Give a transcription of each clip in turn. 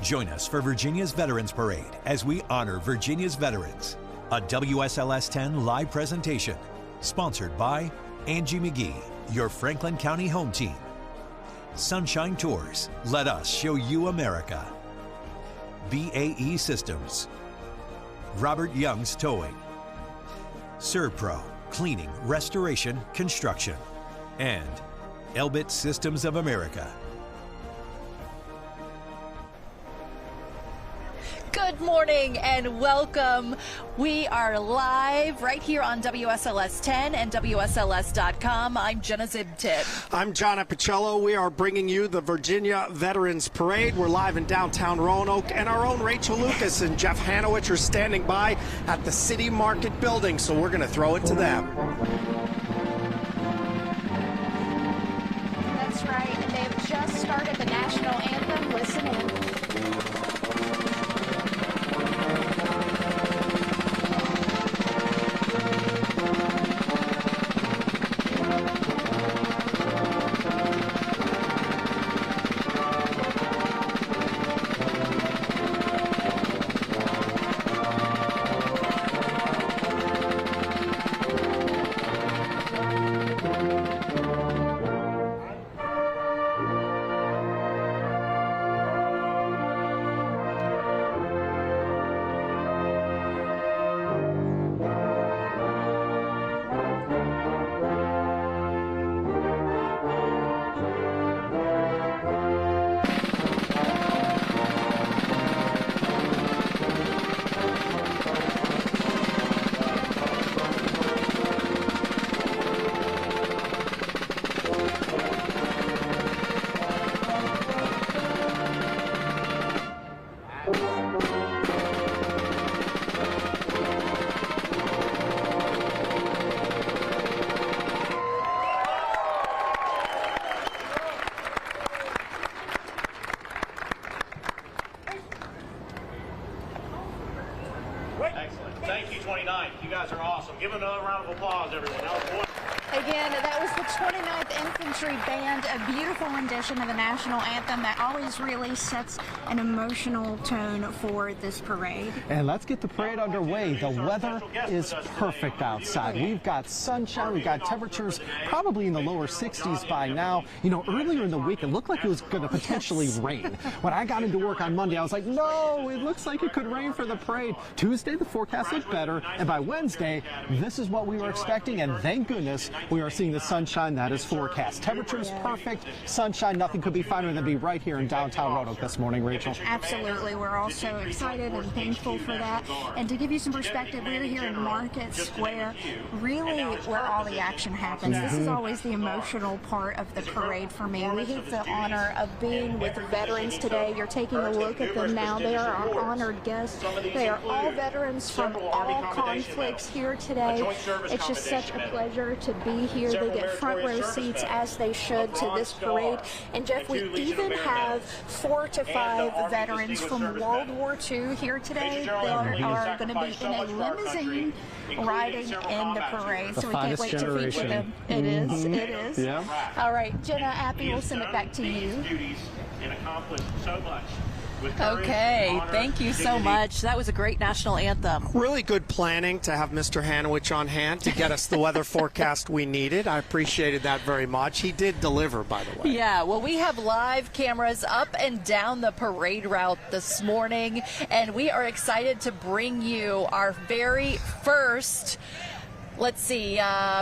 Join us for Virginia's Veterans Parade as we honor Virginia's veterans. A WSLS 10 live presentation, sponsored by Angie McGee, your Franklin County home team. Sunshine Tours, let us show you America. BAE Systems. Robert Young's Towing. Servpro, Cleaning, Restoration, Construction. And Elbit Systems of America. Good morning and welcome. We are live right here on WSLS 10 and WSLS.com. I'm Jenna Zibtip. I'm John Apicello. We are bringing you the Virginia Veterans Parade. We're live in downtown Roanoke, and our own Rachel Lucas and Jeff Hanowich are standing by at the City Market building, so we're going to throw it to them. That's right, and they've just started the national anthem. Listen in. Excellent. Thank you, 29. You guys are awesome. Give another round of applause, everyone. That was wonderful. Again, that was the 29th Infantry Band, a beautiful rendition of the national anthem that always really sets an emotional tone for this parade. And let's get the parade underway. The weather is perfect outside. We've got sunshine, we've got temperatures probably in the lower 60s by now. You know, earlier in the week, it looked like it was going to potentially rain. When I got into work on Monday, I was like, no, it looks like it could rain for the parade. Tuesday, the forecast looked better, and by Wednesday, this is what we were expecting, and thank goodness we are seeing the sunshine that is forecast. Temperature is perfect, sunshine, nothing could be finer than be right here in downtown Roanoke this morning, Rachel. Absolutely. We're all so excited and thankful for that. And to give you some perspective, we're here in Market Square, really where all the action happens. This is always the emotional part of the parade for me. We have the honor of being with veterans today. You're taking a look at them now. They are our honored guests. They are all veterans from all conflicts here today. It's just such a pleasure to be here. They get front row seats, as they should, to this parade. And Jeff, we even have 4 to 5 veterans from World War II here today. They are going to be in a limousine riding in the parade. So we can't wait to feature them. It is. It is. Yeah. All right, Jenna, Appy, we'll send it back to you. And accomplished so much. Okay, thank you so much. That was a great national anthem. Really good planning to have Mr. Hanowich on hand to get us the weather forecast we needed. I appreciated that very much. He did deliver, by the way. Yeah, well, we have live cameras up and down the parade route this morning, and we are excited to bring you our very first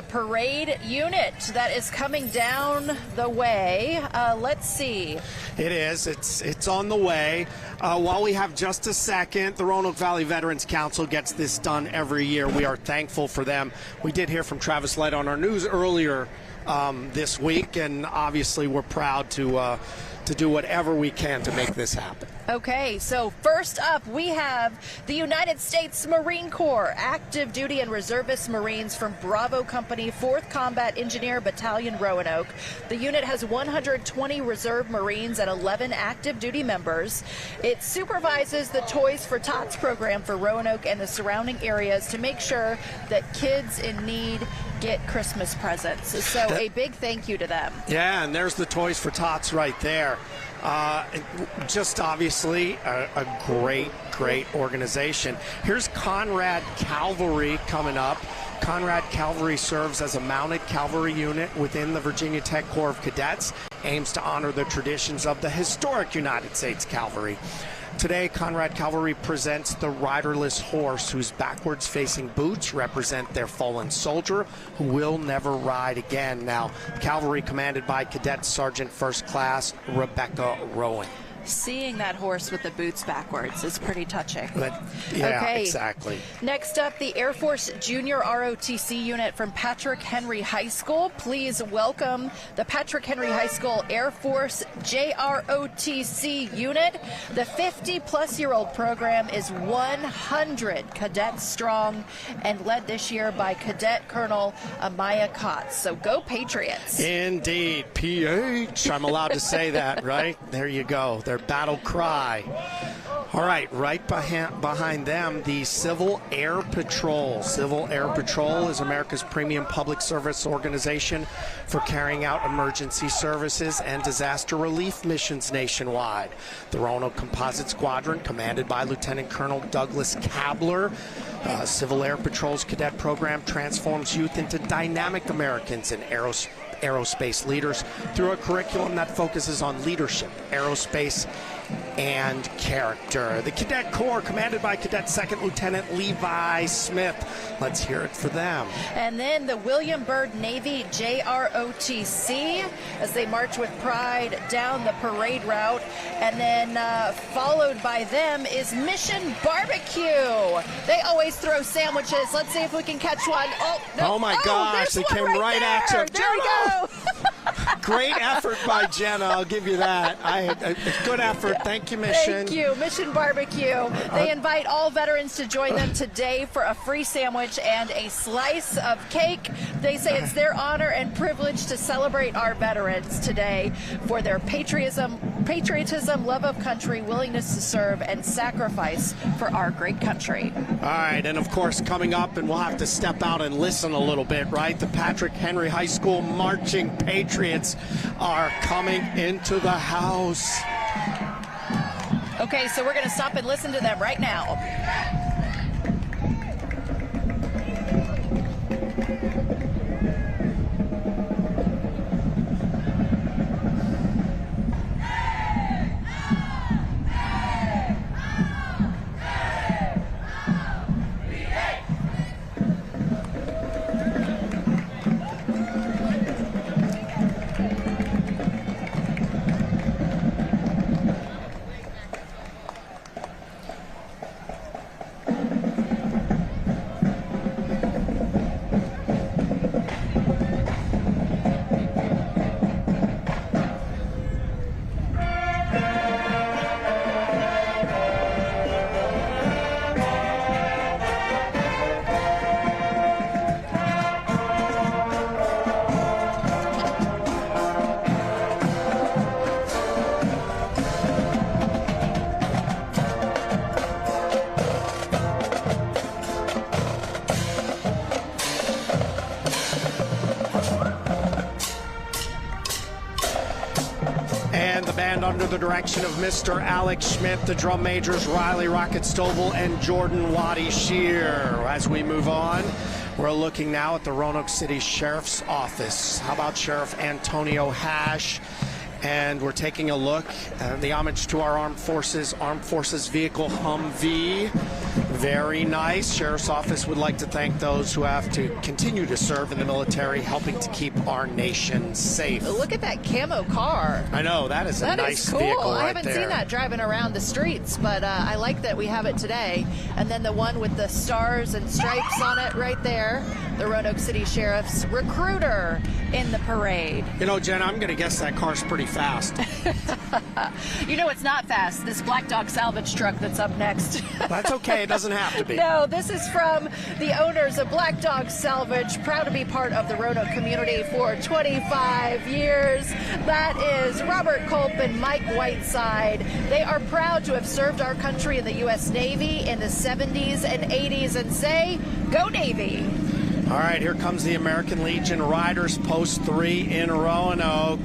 parade unit that is coming down the way. Let's see. It is. It's on the way. While we have just a second, the Roanoke Valley Veterans Council gets this done every year. We are thankful for them. We did hear from Travis Light on our news earlier this week, and obviously we're proud to do whatever we can to make this happen. Okay, so first up, we have the United States Marine Corps active duty and reservist Marines from Bravo Company, 4th Combat Engineer Battalion, Roanoke. The unit has 120 reserve Marines and 11 active duty members. It supervises the Toys for Tots program for Roanoke and the surrounding areas to make sure that kids in need get Christmas presents. So a big thank you to them. Yeah, and there's the Toys for Tots right there. Just obviously a great organization. Here's Conrad Cavalry coming up. Conrad Cavalry serves as a mounted cavalry unit within the Virginia Tech Corps of Cadets, aims to honor the traditions of the historic United States Cavalry. Today, Conrad Cavalry presents the riderless horse, whose backwards-facing boots represent their fallen soldier who will never ride again. Now, Cavalry commanded by Cadet Sergeant First Class Rebecca Rowan. Seeing that horse with the boots backwards is pretty touching. Yeah, okay. Exactly. Next up, the Air Force Junior ROTC unit from Patrick Henry High School. Please welcome the Patrick Henry High School Air Force JROTC unit. The 50-plus-year-old program is 100 cadets strong and led this year by Cadet Colonel Amaya Kotz. So go Patriots. Indeed. PH. I'm allowed to say that, right? There you go. Their battle cry. All right, right behind them, the Civil Air Patrol. Civil Air Patrol is America's premium public service organization for carrying out emergency services and disaster relief missions nationwide. The Roanoke Composite Squadron, commanded by Lieutenant Colonel Douglas Kabler, Civil Air Patrol's cadet program transforms youth into dynamic Americans and aerospace leaders through a curriculum that focuses on leadership, aerospace, and character. The Cadet Corps, commanded by Cadet Second Lieutenant Levi Smith. Let's hear it for them. And then the William Byrd Navy JROTC, as they march with pride down the parade route. And then followed by them is Mission Barbecue. They always throw sandwiches. Let's see if we can catch one. Oh my gosh, they came right at you. There we go. Great effort by Jenna, I'll give you that. Good effort. Thank you, Mission. Thank you, Mission Barbecue. They invite all veterans to join them today for a free sandwich and a slice of cake. They say it's their honor and privilege to celebrate our veterans today for their patriotism, love of country, willingness to serve, and sacrifice for our great country. All right, and of course, coming up, and we'll have to step out and listen a little bit, right? The Patrick Henry High School Marching Patriots are coming into the house. Okay, so we're going to stop and listen to them right now. Under the direction of Mr. Alex Schmidt, the drum majors Riley Rocket Stovall and Jordan Waddy Shear. As we move on, we're looking now at the Roanoke City Sheriff's Office. How about Sheriff Antonio Hash? And we're taking a look at the homage to our Armed Forces vehicle Humvee. Very nice. Sheriff's Office would like to thank those who have to continue to serve in the military, helping to keep our nation safe. Look at that camo car. I know, that is a nice cool. vehicle right I haven't there. seen that driving around the streets, but I like that we have it today. And then the one with the stars and stripes on it right there, the Roanoke City Sheriff's recruiter in the parade. You know, Jen, I'm going to guess that car's pretty fast. You know, it's not fast. This Black Dog salvage truck that's up next. That's okay. It doesn't have to be. No, this is from the owners of Black Dog Salvage, proud to be part of the Roanoke community for 25 years. That is Robert Culp and Mike Whiteside. They are proud to have served our country in the U.S. Navy in the 70s and 80s, and say, go Navy. All right, here comes the American Legion Riders, Post 3 in Roanoke.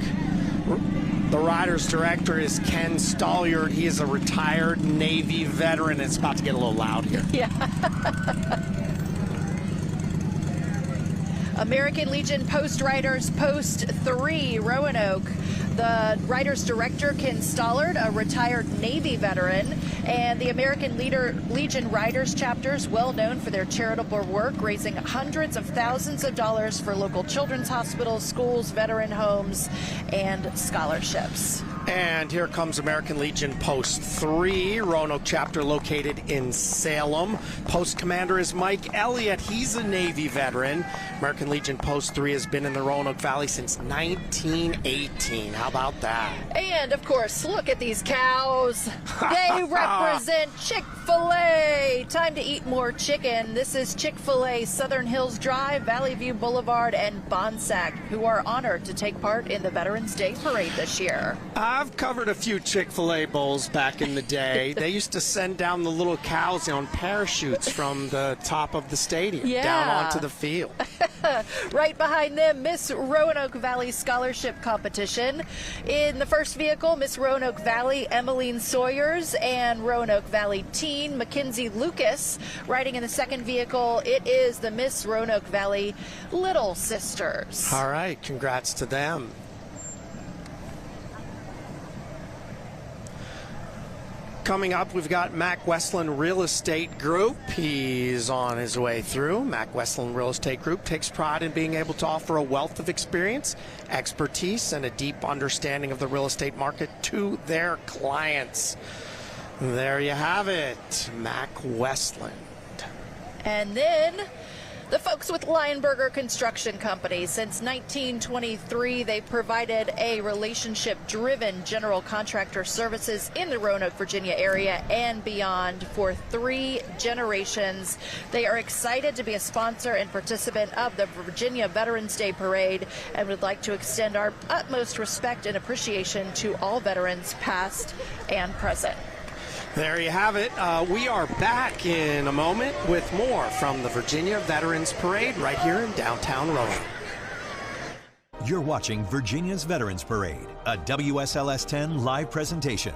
The rider's director is Ken Stallard. He is a retired Navy veteran. It's about to get a little loud here. Yeah. American Legion Post Riders Post 3, Roanoke. The Riders Director, Ken Stallard, a retired Navy veteran, and the American Legion Riders chapter is well known for their charitable work, raising hundreds of thousands of dollars for local children's hospitals, schools, veteran homes, and scholarships. And here comes American Legion Post 3, Roanoke chapter located in Salem. Post commander is Mike Elliott. He's a Navy veteran. American Legion Post 3 has been in the Roanoke Valley since 1918. How about that? And, of course, look at these cows. They represent Chick-fil-A. Time to eat more chicken. This is Chick-fil-A, Southern Hills Drive, Valley View Boulevard, and Bonsack, who are honored to take part in the Veterans Day Parade this year. I've covered a few Chick-fil-A bowls back in the day. They used to send down the little cows on parachutes from the top of the stadium down onto the field. Right behind them, Miss Roanoke Valley Scholarship Competition. In the first vehicle, Miss Roanoke Valley Emmeline Sawyers and Roanoke Valley teen Mackenzie Lucas. Riding in the second vehicle, it is the Miss Roanoke Valley Little Sisters. All right, congrats to them. Coming up, we've got Mac Westland Real Estate Group. He's on his way through. Mac Westland Real Estate Group takes pride in being able to offer a wealth of experience, expertise, and a deep understanding of the real estate market to their clients. There you have it, Mac Westland. And then the folks with Lionberger Construction Company. Since 1923, they've provided a relationship-driven general contractor services in the Roanoke, Virginia area and beyond for 3 generations. They are excited to be a sponsor and participant of the Virginia Veterans Day Parade and would like to extend our utmost respect and appreciation to all veterans, past and present. There you have it. We are back in a moment with more from the Virginia Veterans Parade right here in downtown Roanoke. You're watching Virginia's Veterans Parade, a WSLS 10 live presentation.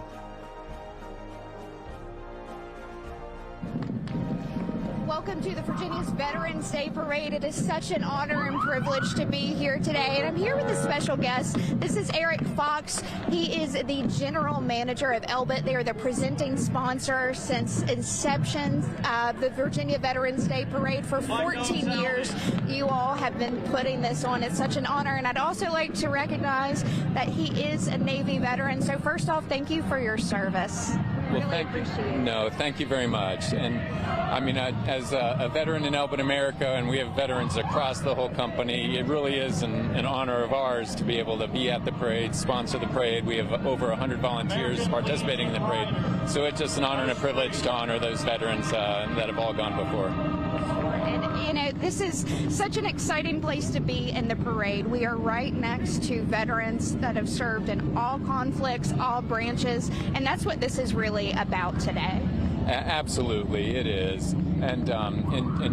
Welcome to the Virginia's Veterans Day Parade. It is such an honor and privilege to be here today. And I'm here with a special guest. This is Eric Fox. He is the general manager of Elbit. They are the presenting sponsor since inception of the Virginia Veterans Day Parade for 14 years. You all have been putting this on. It's such an honor. And I'd also like to recognize that he is a Navy veteran. So first off, thank you for your service. Well, thank you very much. And I mean, as a veteran in Elbit America, and we have veterans across the whole company, it really is an honor of ours to be able to be at the parade, sponsor the parade. We have over 100 volunteers participating in the parade. So it's just an honor and a privilege to honor those veterans that have all gone before. And, you know, this is such an exciting place to be in the parade. We are right next to veterans that have served in all conflicts, all branches, and that's what this is really about today. Absolutely, it is. And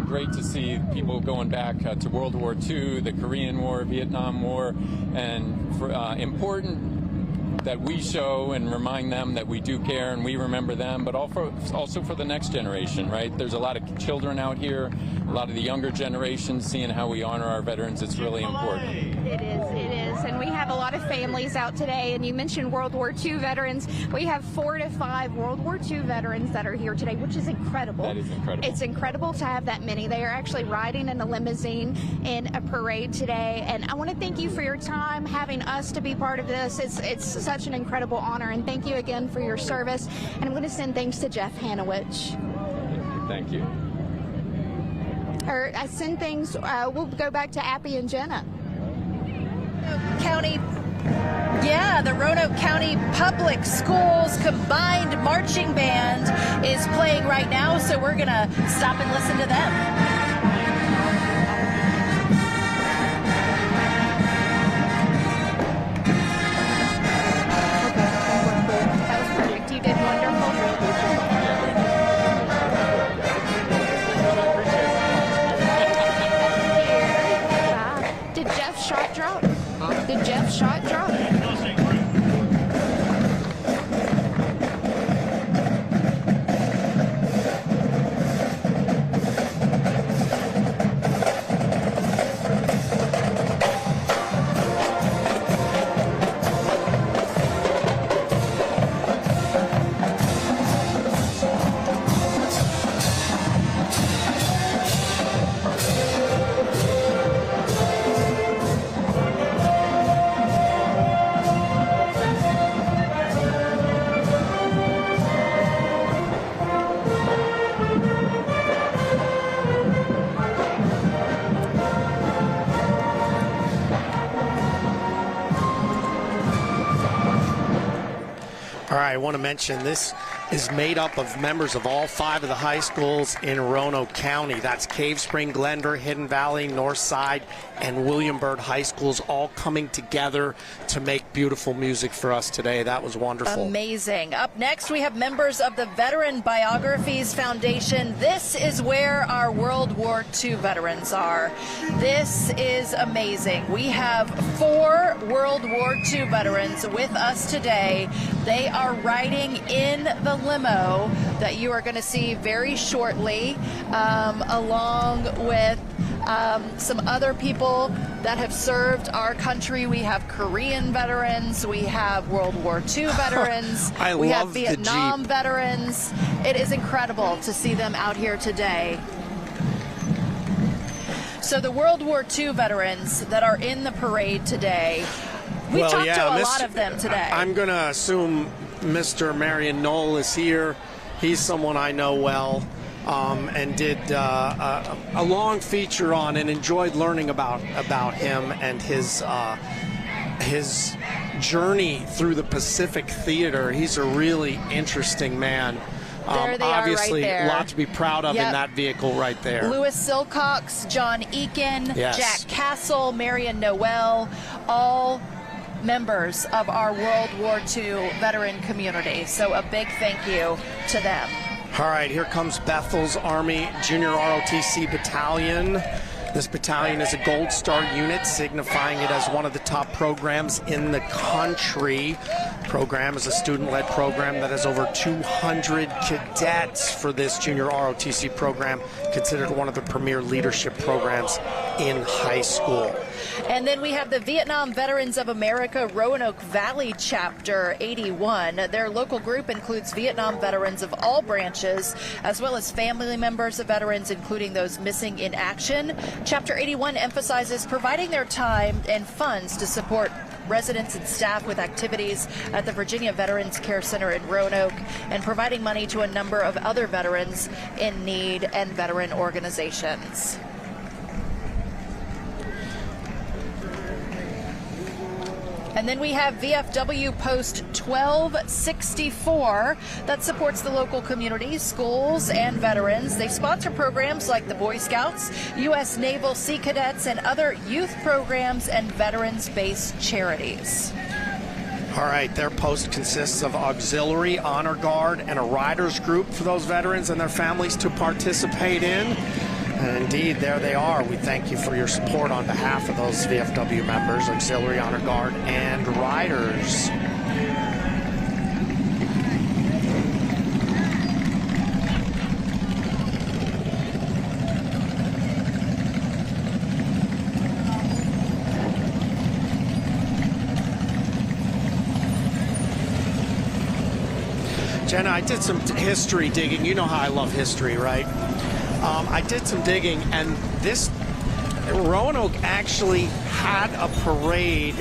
great to see people going back to World War II, the Korean War, Vietnam War, and important that we show and remind them that we do care and we remember them, but also for the next generation, right? There's a lot of children out here, a lot of the younger generations seeing how we honor our veterans. It's really important. It is. And we have a lot of families out today, and you mentioned World War II veterans. We have 4 to 5 World War II veterans that are here today, which is incredible. That is incredible. It's incredible to have that many. They are actually riding in a limousine in a parade today, and I want to thank you for your time, having us to be part of this. It's such an incredible honor, and thank you again for your service. And I'm going to send thanks to Jeff Hanowich. Thank you. I send things, we'll go back to Appy and Jenna. The Roanoke County Public Schools Combined Marching Band is playing right now, so we're going to stop and listen to them. That was perfect. You did wonderful. Did Jeff's shot drop? Did Jeff's shot drop? want to mention this is made up of members of all 5 of the high schools in Roanoke County. That's Cave Spring, Glendora, Hidden Valley, Northside, and William Byrd High Schools all coming together to make beautiful music for us today. That was wonderful. Amazing. Up next, we have members of the Veteran Biographies Foundation. This is where our World War II veterans are. This is amazing. We have 4 World War II veterans with us today. They are riding in the limo that you are going to see very shortly, along with some other people that have served our country. We have Korean veterans, we have World War II veterans, we have Vietnam veterans. It is incredible to see them out here today. So the World War II veterans that are in the parade today, we talked to a lot of them today. I'm going to assume Mr. Marion Knoll is here. He's someone I know well, and did a long feature on and enjoyed learning about him and his journey through the Pacific Theater. He's a really interesting man. There they obviously, are right there. A lot to be proud of in that vehicle right there. Lewis Silcox, John Eakin, yes. Jack Castle, Marion Noel, all members of our World War II veteran community. So a big thank you to them. All right, here comes Bethel's Army Junior ROTC Battalion. This battalion is a Gold Star unit, signifying it as one of the top programs in the country. Program is a student-led program that has over 200 cadets for this Junior ROTC program, considered one of the premier leadership programs in high school. And then we have the Vietnam Veterans of America Roanoke Valley Chapter 81. Their local group includes Vietnam veterans of all branches, as well as family members of veterans, including those missing in action. Chapter 81 emphasizes providing their time and funds to support residents and staff with activities at the Virginia Veterans Care Center in Roanoke, and providing money to a number of other veterans in need and veteran organizations. And then we have VFW Post 1264 that supports the local communities, schools, and veterans. They sponsor programs like the Boy Scouts, U.S. Naval Sea Cadets, and other youth programs and veterans-based charities. All right, their post consists of auxiliary, honor guard, and a riders group for those veterans and their families to participate in. And indeed, there they are. We thank you for your support on behalf of those VFW members, Auxiliary, Honor Guard, and Riders. Jenna, I did some history digging. You know how I love history, right? I did some digging, and this Roanoke actually had a parade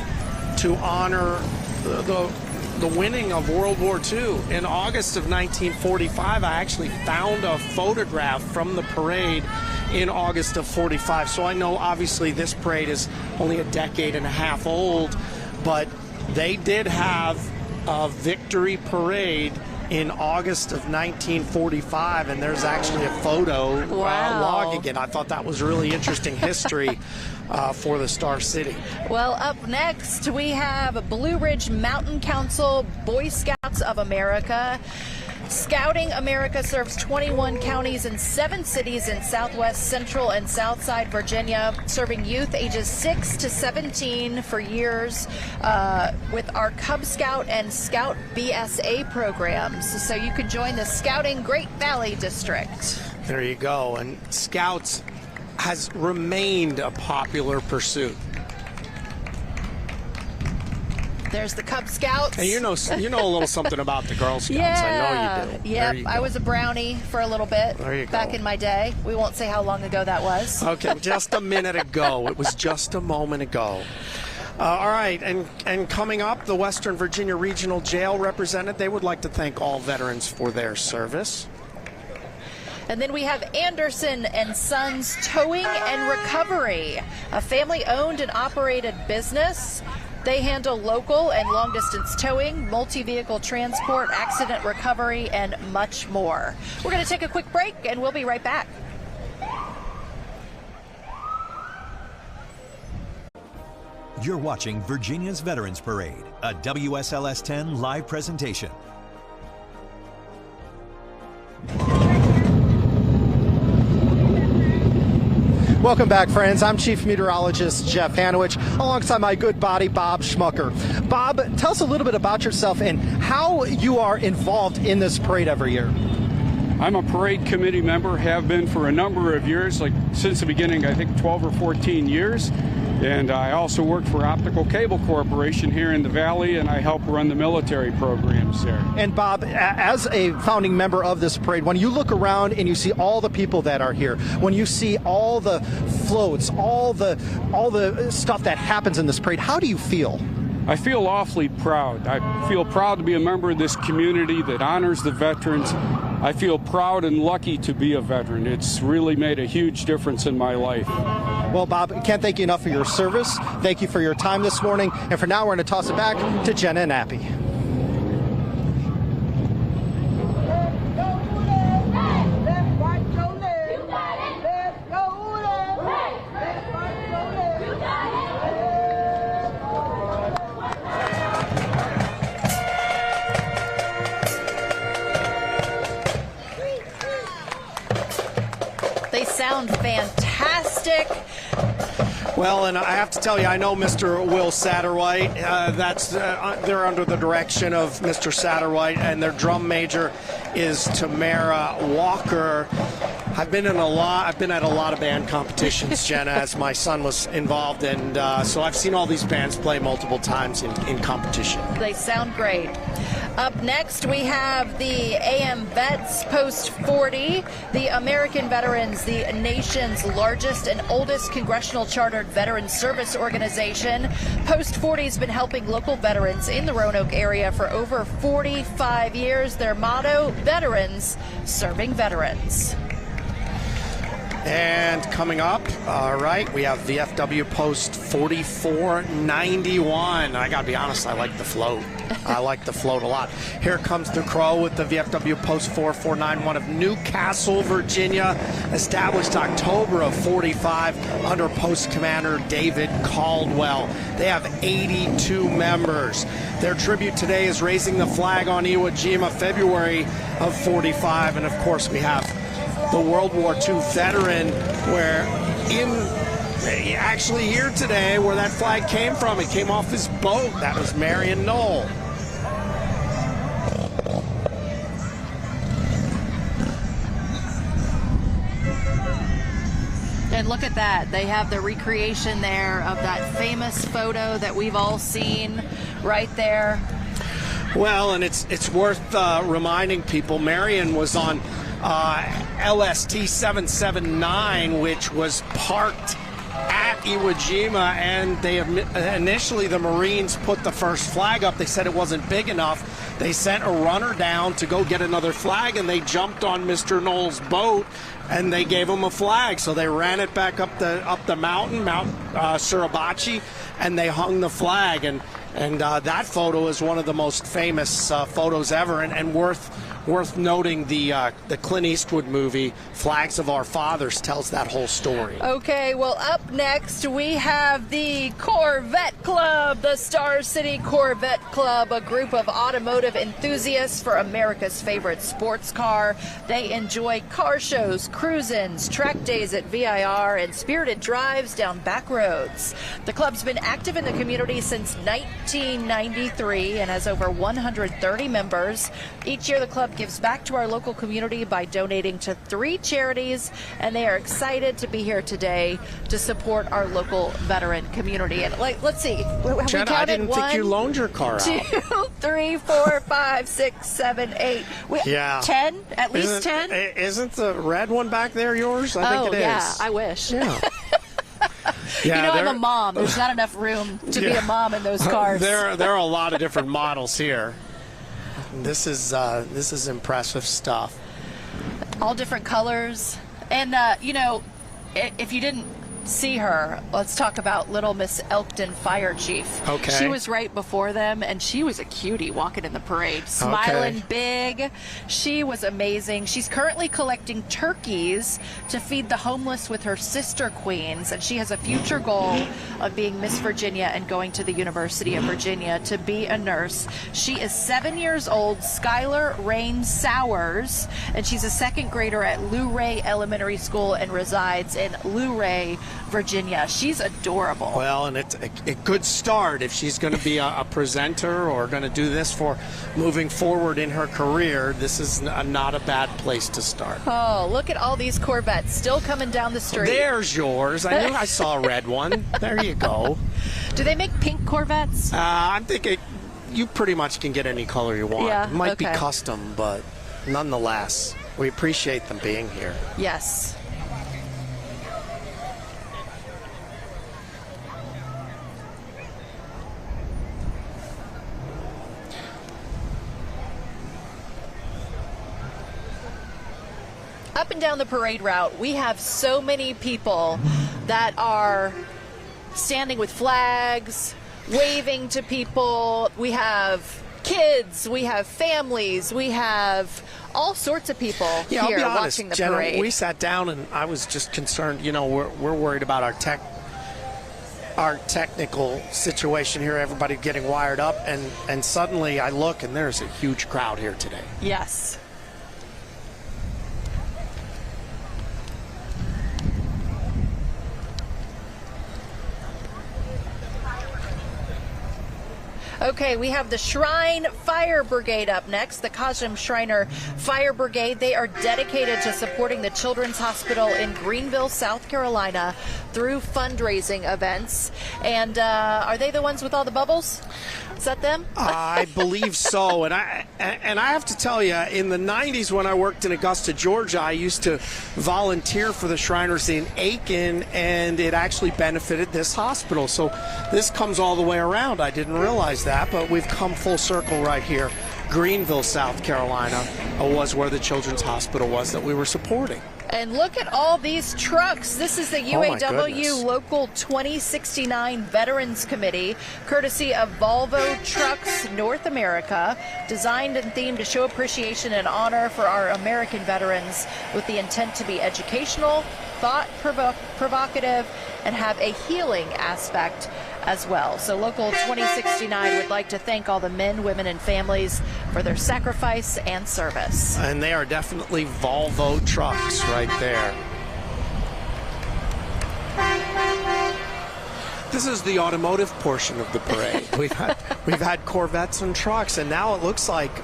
to honor the winning of World War II. In August of 1945, I actually found a photograph from the parade in August of 45. So I know obviously this parade is only a decade and a half old, but they did have a victory parade in August of 1945, and there's actually a photo logging it. I thought that was really interesting history for the Star City. Well, up next we have Blue Ridge Mountain Council, Boy Scouts of America. Scouting America serves 21 counties and 7 cities in Southwest, Central, and Southside Virginia, serving youth ages 6 to 17 for years with our Cub Scout and Scout BSA programs. So you could join the Scouting Great Valley District. There you go. And Scouts has remained a popular pursuit. There's the Cub Scouts. And you know a little something about the Girl Scouts. Yeah. I know you do. Yep, I was a brownie for a little bit back in my day. We won't say how long ago that was. Okay, just a minute ago. It was just a moment ago. All right, and coming up, the Western Virginia Regional Jail represented. They would like to thank all veterans for their service. And then we have Anderson and Sons Towing and Recovery, a family-owned and operated business They handle local and long-distance towing, multi-vehicle transport, accident recovery, and much more. We're going to take a quick break, and we'll be right back. You're watching Virginia's Veterans Parade, a WSLS 10 live presentation. Welcome back, friends. I'm Chief Meteorologist Jeff Hanowich, alongside my good buddy, Bob Schmucker. Bob, tell us a little bit about yourself and how you are involved in this parade every year. I'm a parade committee member, have been for a number of years, like since the beginning, I think 12 or 14 years. And I also work for Optical Cable Corporation here in the Valley, and I help run the military programs there. And Bob, as a founding member of this parade, when you look around and you see all the people that are here, when you see all the floats, all the stuff that happens in this parade, how do you feel? I feel awfully proud. I feel proud to be a member of this community that honors the veterans. I feel proud and lucky to be a veteran. It's really made a huge difference in my life. Well, Bob, I can't thank you enough for your service. Thank you for your time this morning. And for now, we're going to toss it back to Jenna and Appy. They sound fantastic. Well, and I have to tell you, I know Mr. Will Satterwhite. They're under the direction of Mr. Satterwhite, and their drum major is Tamara Walker. I've been at a lot of band competitions, Jenna, as my son was involved, and so I've seen all these bands play multiple times in competition. They sound great. Up next, we have the AM Vets Post 40, the American Veterans, the nation's largest and oldest congressional chartered veteran service organization. Post 40 has been helping local veterans in the Roanoke area for over 45 years. Their motto, veterans serving veterans. And coming up, all right, we have VFW Post 4491. I got to be honest, I like the float. I like the float a lot. Here comes the Crow with the VFW Post 4491 of Newcastle, Virginia, established October of 45 under Post Commander David Caldwell. They have 82 members. Their tribute today is raising the flag on Iwo Jima, February of 45. And of course, we have the World War II veteran, where actually here today where that flag came from. It came off his boat. That was Marion Knoll. And look at that. They have the recreation there of that famous photo that we've all seen right there. Well, and it's worth reminding people, Marion was on LST 779, which was parked at Iwo Jima, and they initially the Marines put the first flag up. They said it wasn't big enough. They sent a runner down to go get another flag, and they jumped on Mr. Knoll's boat, and they gave him a flag. So they ran it back up the mountain, Mount Suribachi, and they hung the flag. And that photo is one of the most famous photos ever, and worth noting. The Clint Eastwood movie Flags of Our Fathers tells that whole story. Okay, well, up next we have the Corvette Club, the Star City Corvette Club, a group of automotive enthusiasts for America's favorite sports car. They enjoy car shows, cruise-ins, track days at VIR, and spirited drives down back roads. The club's been active in the community since 1993 and has over 130 members. Each year the club gives back to our local community by donating to 3 charities, and they are excited to be here today to support our local veteran community. And let's see, Jenna, I didn't think you loaned your car out. 2, 3, 4, 5, 6, 7, 8. Yeah. 10? At least 10? Isn't the red one back there yours? I think it is. Yeah, I wish. Yeah. Yeah, I'm a mom. There's not enough room to be a mom in those cars. There are a lot of different models here. This is impressive stuff. All different colors. And, if you didn't see her, let's talk about little Miss Elkton Fire Chief. Okay. She was right before them, and she was a cutie walking in the parade, smiling big. She was amazing. She's currently collecting turkeys to feed the homeless with her sister queens, and she has a future goal of being Miss Virginia and going to the University of Virginia to be a nurse. She is 7 years old, Skylar Rain Sowers, and she's a second grader at Luray Elementary School and resides in Luray, Virginia. She's adorable. Well, and it's a good start if she's going to be a presenter or going to do this for moving forward in her career. This is not a bad place to start. Oh, look at all these Corvettes still coming down the street. There's yours. I knew I saw a red one. There you go. Do they make pink Corvettes? I'm thinking you pretty much can get any color you want. Yeah, it might be okay. custom, but nonetheless, we appreciate them being here. Yes. Up and down the parade route, we have so many people that are standing with flags, waving to people. We have kids, we have families, we have all sorts of people Yeah, here I'll be honest, watching the Jenna, parade. we sat down and I was just concerned. You know, we're worried about our technical situation here, everybody getting wired up, and suddenly I look and there's a huge crowd here today. Yes. Okay, we have the Shrine Fire Brigade up next, the Kajim Shriner Fire Brigade. They are dedicated to supporting the Children's Hospital in Greenville, South Carolina through fundraising events. And are they the ones with all the bubbles? Is that them? I believe so, and I have to tell you, in the 90s when I worked in Augusta, Georgia, I used to volunteer for the Shriners in Aiken, and it actually benefited this hospital. So this comes all the way around. I didn't realize that, but we've come full circle right here. Greenville, South Carolina was where the Children's Hospital was that we were supporting. And look at all these trucks. This is the UAW goodness. Local 2069 Veterans Committee, courtesy of Volvo Trucks North America, designed and themed to show appreciation and honor for our American veterans with the intent to be educational, thought-provocative, and have a healing aspect as well. So Local 2069 would like to thank all the men, women, and families for their sacrifice and service. And they are definitely Volvo trucks right there. This is the automotive portion of the parade. We've had Corvettes and trucks, and now it looks like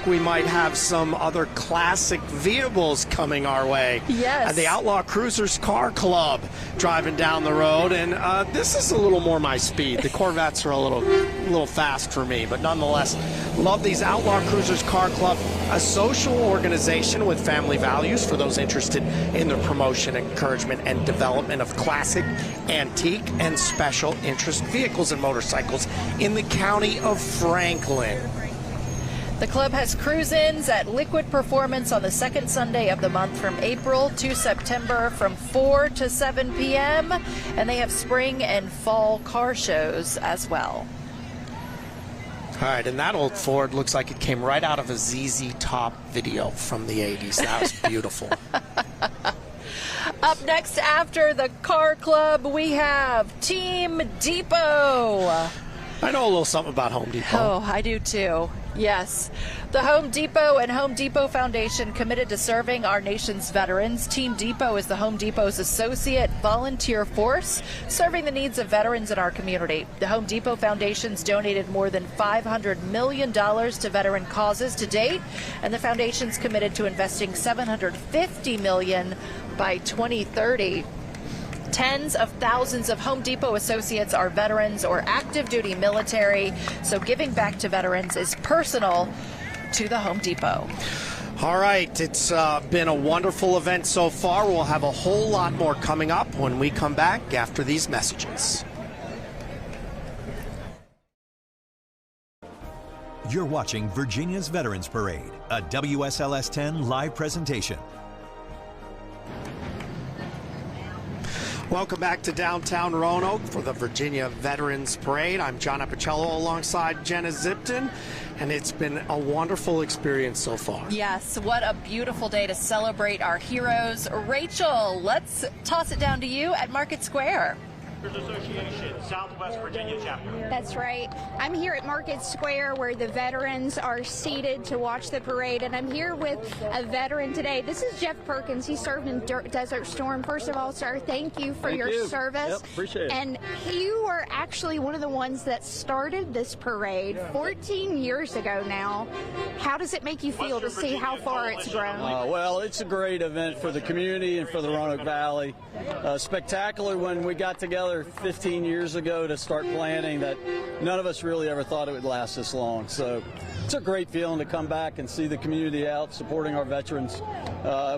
we might have some other classic vehicles coming our way. Yes. The Outlaw Cruisers Car Club driving down the road, and this is a little more my speed. The Corvettes are a little fast for me, but nonetheless, love these Outlaw Cruisers Car Club, a social organization with family values for those interested in the promotion, encouragement, and development of classic, antique, and special interest vehicles and motorcycles in the county of Franklin. The club has cruise-ins at Liquid Performance on the second Sunday of the month from April to September from 4 to 7 p.m. And they have spring and fall car shows as well. All right, and that old Ford looks like it came right out of a ZZ Top video from the 80s. That was beautiful. Up next after the car club, we have Team Depot. I know a little something about Home Depot. Oh, I do too. Yes. The Home Depot and Home Depot Foundation committed to serving our nation's veterans. Team Depot is the Home Depot's associate volunteer force serving the needs of veterans in our community. The Home Depot Foundation's donated more than $500 million to veteran causes to date, and the foundation's committed to investing $750 million by 2030. Tens of thousands of Home Depot associates are veterans or active duty military, so giving back to veterans is personal to the Home Depot. All right, it's been a wonderful event so far. We'll have a whole lot more coming up when we come back after these messages. You're watching Virginia's Veterans Parade, a WSLS 10 live presentation. Welcome back to downtown Roanoke for the Virginia Veterans Parade. I'm John Apicello alongside Jenna Zipton, and it's been a wonderful experience so far. Yes, what a beautiful day to celebrate our heroes. Rachel, let's toss it down to you at Market Square. Association, Southwest Virginia chapter. That's right. I'm here at Market Square where the veterans are seated to watch the parade, and I'm here with a veteran today. This is Jeff Perkins. He served in Desert Storm. First of all, sir, thank you for your service. Yep, appreciate it. And you were actually one of the ones that started this parade 14 years ago now. How does it make you feel to see how far it's grown? Well, it's a great event for the community and for the Roanoke Valley. Spectacular when we got together 15 years ago to start planning that none of us really ever thought it would last this long. So it's a great feeling to come back and see the community out supporting our veterans.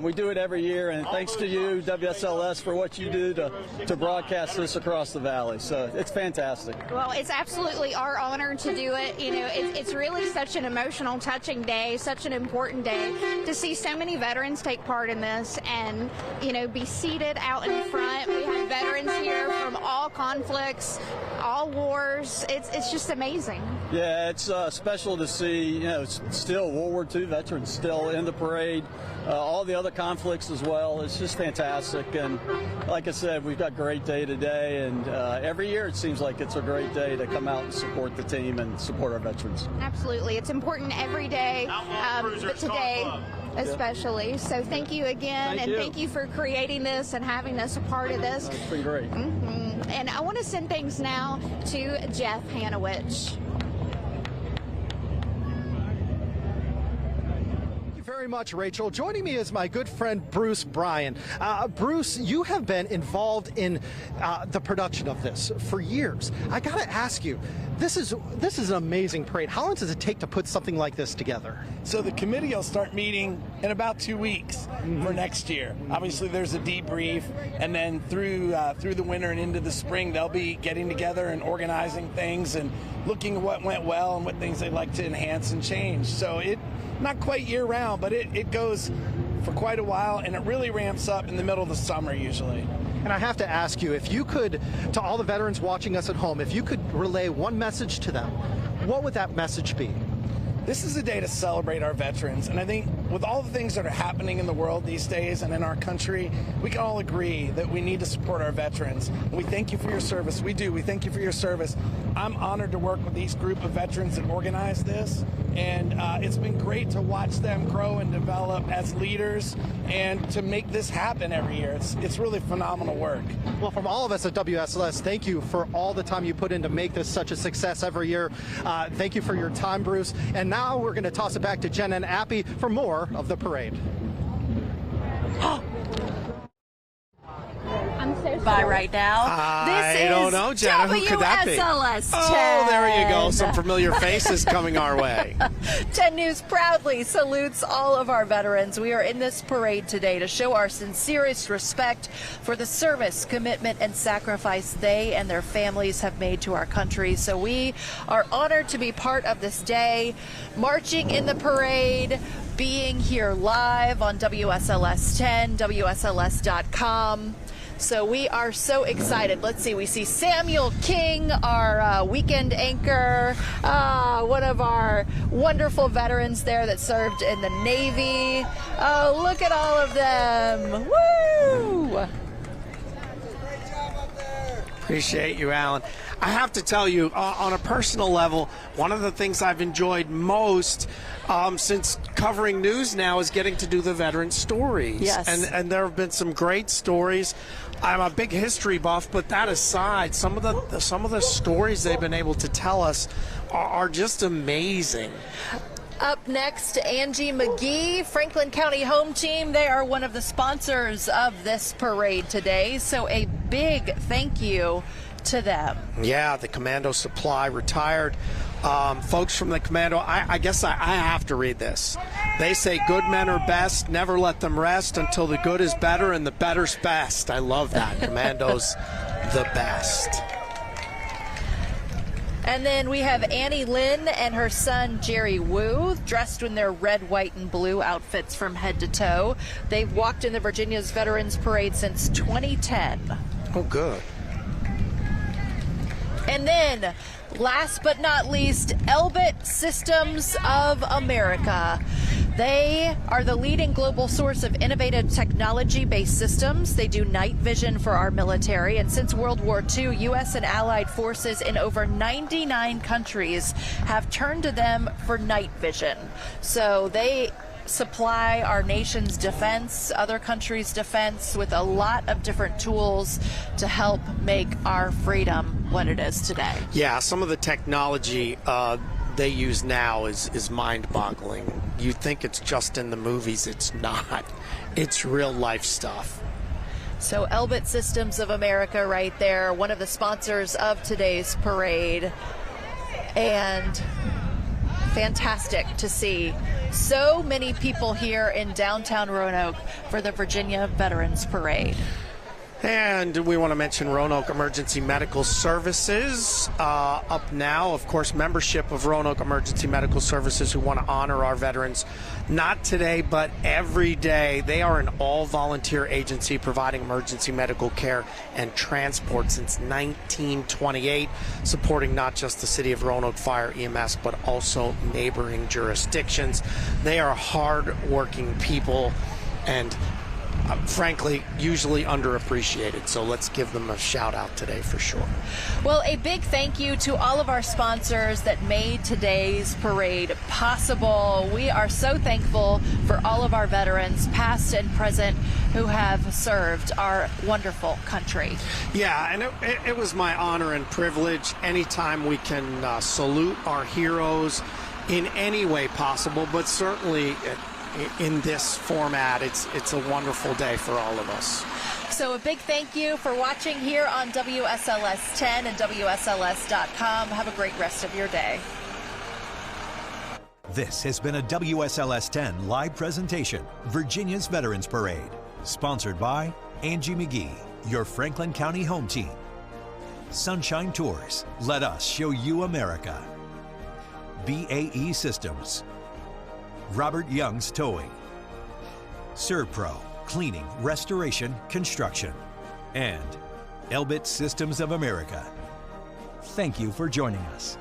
We do it every year, and thanks to you, WSLS, for what you do to broadcast this across the valley. So it's fantastic. Well, it's absolutely our honor to do it. You know, it's really such an emotional, touching day, such an important day to see so many veterans take part in this and, you know, be seated out in front. We have veterans here from all conflicts, all wars. It's just amazing. Yeah, it's special to see, you know, still World War II veterans still in the parade, all the other conflicts as well. It's just fantastic. And like I said, we've got a great day today, and every year it seems like it's a great day to come out and support the team and support our veterans. Absolutely. It's important every day, but today especially. So thank you again, thank you for creating this and having us a part of this. It's been great. And I want to send things now to Jeff Hanowich. Very much, Rachel. Joining me is my good friend Bruce Bryan. Bruce, you have been involved in the production of this for years. I got to ask you, this is an amazing parade. How long does it take to put something like this together? So the committee will start meeting in about 2 weeks for next year. Obviously, there's a debrief, and then through the winter and into the spring, they'll be getting together and organizing things and looking at what went well and what things they'd like to enhance and change. So not quite year-round, but it goes for quite a while, and it really ramps up in the middle of the summer usually. And I have to ask you, if you could, to all the veterans watching us at home, if you could relay one message to them, what would that message be? This is a day to celebrate our veterans, and I think with all the things that are happening in the world these days and in our country, we can all agree that we need to support our veterans. And we thank you for your service. We do. We thank you for your service. I'm honored to work with these group of veterans that organized this, and it's been great to watch them grow and develop as leaders and to make this happen every year. It's really phenomenal work. Well, from all of us at WSLS, thank you for all the time you put in to make this such a success every year. Thank you for your time, Bruce. And now we're going to toss it back to Jen and Appy for more of the parade. I'm so sorry. Bye right now. I don't know, Jenna. Who could that be? WSLS 10. Oh, there you go. Some familiar faces coming our way. 10 News proudly salutes all of our veterans. We are in this parade today to show our sincerest respect for the service, commitment, and sacrifice they and their families have made to our country. So we are honored to be part of this day, marching in the parade, being here live on WSLS 10, WSLS.com. So we are so excited. Let's see, we see Samuel King, our weekend anchor, one of our wonderful veterans there that served in the Navy. Oh, look at all of them. Woo! Appreciate you, Alan. I have to tell you, on a personal level, one of the things I've enjoyed most since covering news now is getting to do the veteran stories. Yes. And there have been some great stories. I'm a big history buff, but that aside, some of the stories they've been able to tell us are just amazing. Up next, Angie McGee, Franklin County Home Team. They are one of the sponsors of this parade today, so a big thank you to them. Yeah, the Commando Supply retired folks from the Commando. I guess I have to read this. They say good men are best, never let them rest until the good is better and the better's best. I love that. Commando's the best. And then we have Annie Lynn and her son Jerry Wu, dressed in their red, white, and blue outfits from head to toe. They've walked in the Virginia's Veterans Parade since 2010. Oh, good. And then, last but not least, Elbit Systems of America. They are the leading global source of innovative technology-based systems. They do night vision for our military, and since World War II, U.S. and allied forces in over 99 countries have turned to them for night vision. So they supply our nation's defense, other countries' defense, with a lot of different tools to help make our freedom what it is today. Yeah, some of the technology they use now is mind-boggling. You think it's just in the movies. It's not. It's real-life stuff. So Elbit Systems of America right there, one of the sponsors of today's parade. And fantastic to see so many people here in downtown Roanoke for the Virginia Veterans Parade. And we want to mention Roanoke Emergency Medical Services. Up now, of course, membership of Roanoke Emergency Medical Services who want to honor our veterans. Not today, but every day. They are an all-volunteer agency providing emergency medical care and transport since 1928, supporting not just the City of Roanoke Fire EMS, but also neighboring jurisdictions. They are hard-working people and frankly, usually underappreciated. So let's give them a shout out today for sure. Well, a big thank you to all of our sponsors that made today's parade possible. We are so thankful for all of our veterans, past and present, who have served our wonderful country. Yeah, and it was my honor and privilege anytime we can salute our heroes in any way possible, but certainly in this format. It's a wonderful day for all of us. So a big thank you for watching here on WSLS 10 and WSLS.com. Have a great rest of your day. This has been a WSLS 10 live presentation, Virginia's Veterans Parade, sponsored by Angie McGee, your Franklin County home team. Sunshine Tours, let us show you America. BAE Systems, Robert Young's Towing, Servpro, Cleaning, Restoration, Construction, and Elbit Systems of America. Thank you for joining us.